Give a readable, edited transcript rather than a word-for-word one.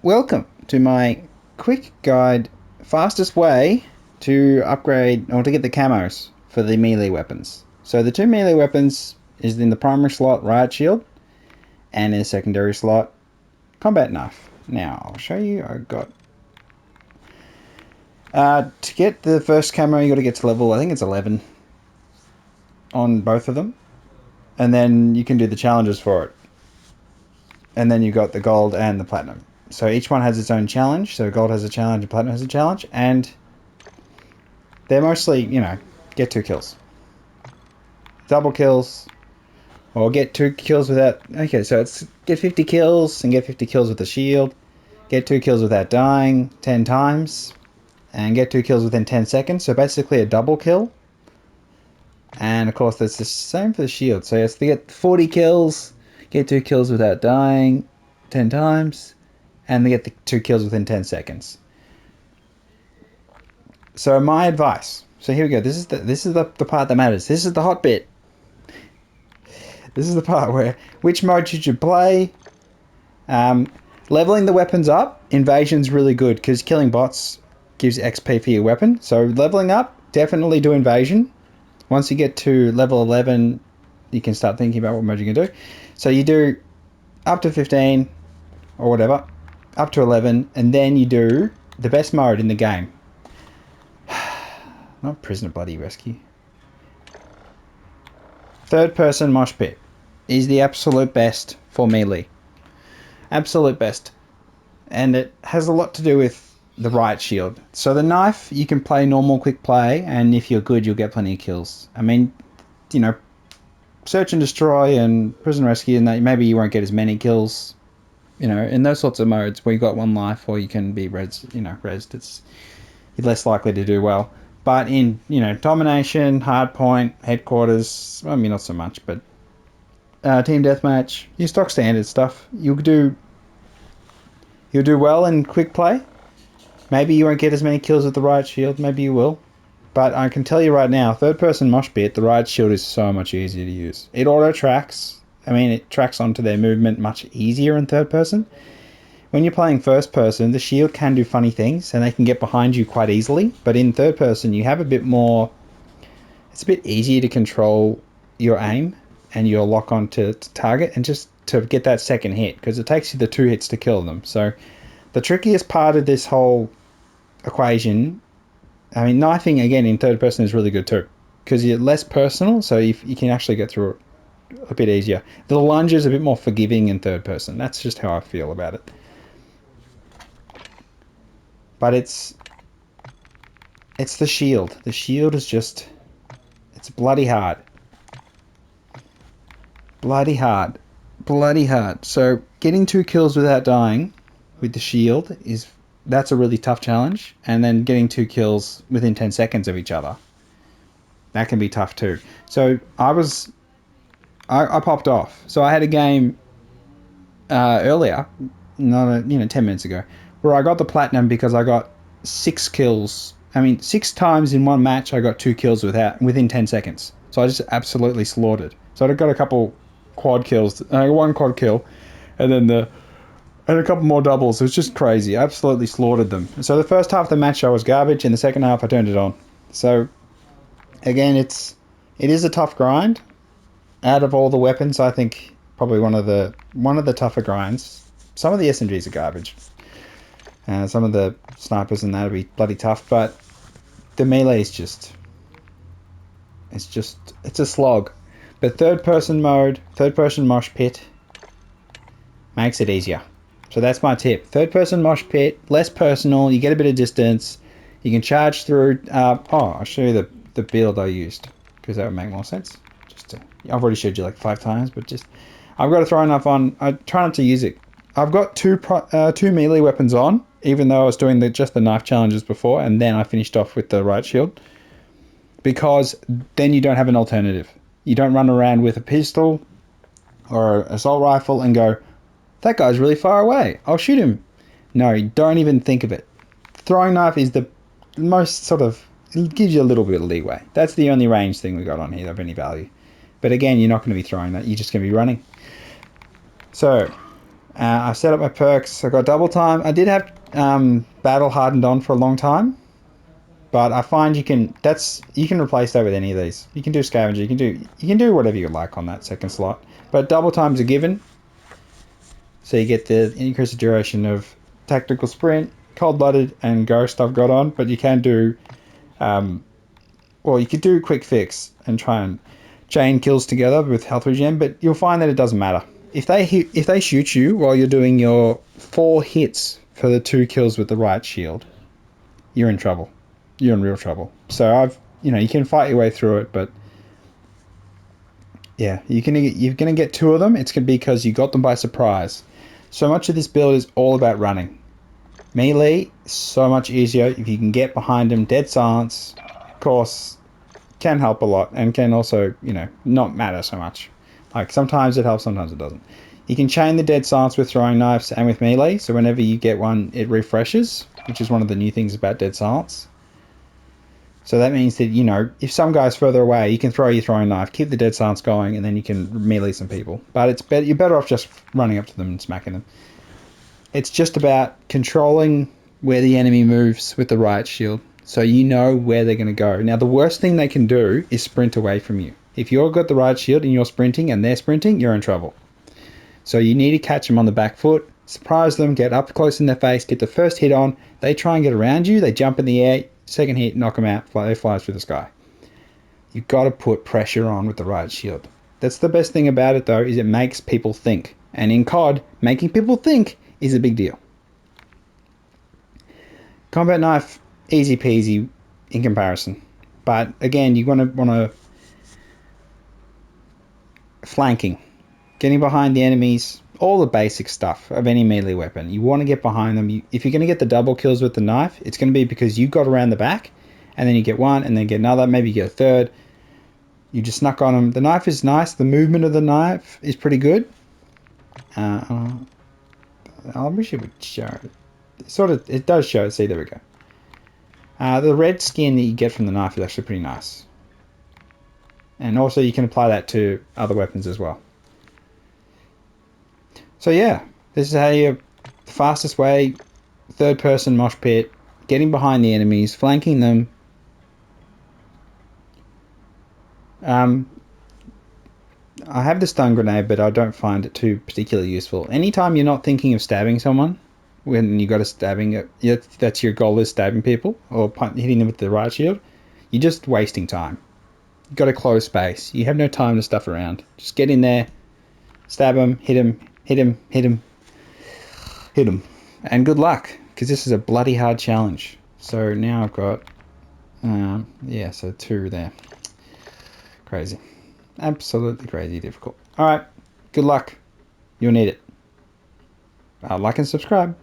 Welcome to my quick guide, fastest way to upgrade or to get the camos for the melee weapons. So the two melee weapons is in the primary slot riot shield and in the secondary slot combat knife. Now I'll show you. I've got to get the first camo you got to get to level, I think it's 11 on both of them, and then you can do the challenges for it, and then you got the gold and the platinum. So each one has its own challenge. So gold has a challenge and platinum has a challenge. And they're mostly, get 2 kills. Double kills. Or get 2 kills without... Okay, so it's get 50 kills and get 50 kills with the shield. Get 2 kills without dying 10 times. And get 2 kills within 10 seconds. So basically a double kill. And of course that's the same for the shield. So it's to get 40 kills. Get 2 kills without dying 10 times. And they get the 2 kills within 10 seconds. So my advice. So here we go. This is the part that matters. This is the hot bit. This is the part where which mode should you play. Leveling the weapons up. Invasion's really good because killing bots gives XP for your weapon. So leveling up, definitely do invasion. Once you get to level 11, you can start thinking about what mode you can do. So you do up to 15 or whatever. Up to 11, and then you do the best mode in the game. Not prisoner bloody rescue. Third person mosh pit is the absolute best for melee. Absolute best. And it has a lot to do with the riot shield. So the knife, you can play normal quick play, and if you're good, you'll get plenty of kills. I mean, search and destroy and prison rescue, and that maybe you won't get as many kills. In those sorts of modes where you've got 1 life or you can be rezzed, you're less likely to do well. But in, domination, hardpoint, headquarters, I mean, not so much, but team deathmatch, your stock standard stuff, you'll do well in quick play. Maybe you won't get as many kills with the riot shield, maybe you will. But I can tell you right now, third person mosh pit, the riot shield is so much easier to use. It auto tracks. It tracks onto their movement much easier in third person. When you're playing first person, the shield can do funny things and they can get behind you quite easily. But in third person, you have a bit more... It's a bit easier to control your aim and your lock on to target and just to get that second hit, because it takes you the 2 hits to kill them. So the trickiest part of this whole equation... knifing, again, in third person is really good too, because you're less personal, so you can actually get through it a bit easier. The lunge is a bit more forgiving in third person. That's just how I feel about it. But it's the shield. The shield is just... It's bloody hard. Bloody hard. Bloody hard. So getting 2 kills without dying with the shield that's a really tough challenge. And then getting 2 kills within 10 seconds of each other, that can be tough too. So I popped off. So I had a game earlier, 10 minutes ago, where I got the platinum because I got 6 kills. 6 times in one match I got 2 kills within 10 seconds. So I just absolutely slaughtered. So I got a couple quad kills, 1 quad kill, and then a couple more doubles. It was just crazy. I absolutely slaughtered them. So the first half of the match I was garbage, and the second half I turned it on. So again, it is a tough grind. Out of all the weapons, I think probably one of the tougher grinds. Some of the SMGs are garbage. Some of the snipers and that will be bloody tough, but the melee is it's a slog. But third person mosh pit makes it easier. So that's my tip. Third person mosh pit, less personal, you get a bit of distance, you can charge through. I'll show you the build I used, because that would make more sense. I've already showed you like 5 times, but I've got a throwing knife on. I try not to use it. I've got two melee weapons on, even though I was doing just the knife challenges before, and then I finished off with the riot shield, because then you don't have an alternative. You don't run around with a pistol or an assault rifle and go, that guy's really far away, I'll shoot him. No, don't even think of it. Throwing knife is the most sort of... It gives you a little bit of leeway. That's the only range thing we got on here of any value. But again, you're not going to be throwing that. You're just going to be running. So, I set up my perks. I got double time. I did have battle hardened on for a long time, but I find you can replace that with any of these. You can do scavenger. You can do whatever you like on that second slot. But double time's a given, so you get the increased duration of tactical sprint, cold blooded, and ghost. I've got on, but you can do, you could do quick fix and try and chain kills together with health regen. But you'll find that it doesn't matter. If they shoot you while you're doing your 4 hits for the 2 kills with the right shield, you're in trouble. You're in real trouble. So you can fight your way through it, but yeah, you're gonna get 2 of them. It's gonna be because you got them by surprise. So much of this build is all about running. Melee is so much easier if you can get behind them. Dead silence, of course, can help a lot and can also, not matter so much. Like sometimes it helps, sometimes it doesn't. You can chain the dead silence with throwing knives and with melee, so whenever you get one, it refreshes, which is one of the new things about dead silence. So that means that, if some guy's further away, you can throw your throwing knife, keep the dead silence going, and then you can melee some people. But you're better off just running up to them and smacking them. It's just about controlling where the enemy moves with the riot shield, so you know where they're going to go. Now, the worst thing they can do is sprint away from you. If you've got the riot shield and you're sprinting and they're sprinting, you're in trouble. So you need to catch them on the back foot, surprise them, get up close in their face, get the first hit on. They try and get around you, they jump in the air, second hit, knock them out, they fly through the sky. You've got to put pressure on with the riot shield. That's the best thing about it, though, is it makes people think. And in COD, making people think is a big deal. Combat knife, easy peasy in comparison. But again, you want to flanking, getting behind the enemies, all the basic stuff of any melee weapon. You want to get behind them. If you're going to get the double kills with the knife, it's going to be because you got around the back, and then you get one, and then get another, maybe you get a third. You just snuck on them. The knife is nice. The movement of the knife is pretty good. I wish it would show it. It does show. See, there we go. The red skin that you get from the knife is actually pretty nice. And also you can apply that to other weapons as well. So yeah, this is how the fastest way, third person mosh pit, getting behind the enemies, flanking them. I have the stun grenade, but I don't find it too particularly useful. Anytime you're not thinking of stabbing someone, when you got a stabbing, that's your goal is stabbing people or hitting them with the riot shield, you're just wasting time. You've got a close space. You have no time to stuff around. Just get in there, stab them, hit them, hit them, hit them, hit them. And good luck, because this is a bloody hard challenge. So now I've got, so 2 there. Crazy. Absolutely crazy difficult. Alright, good luck. You'll need it. Like and subscribe.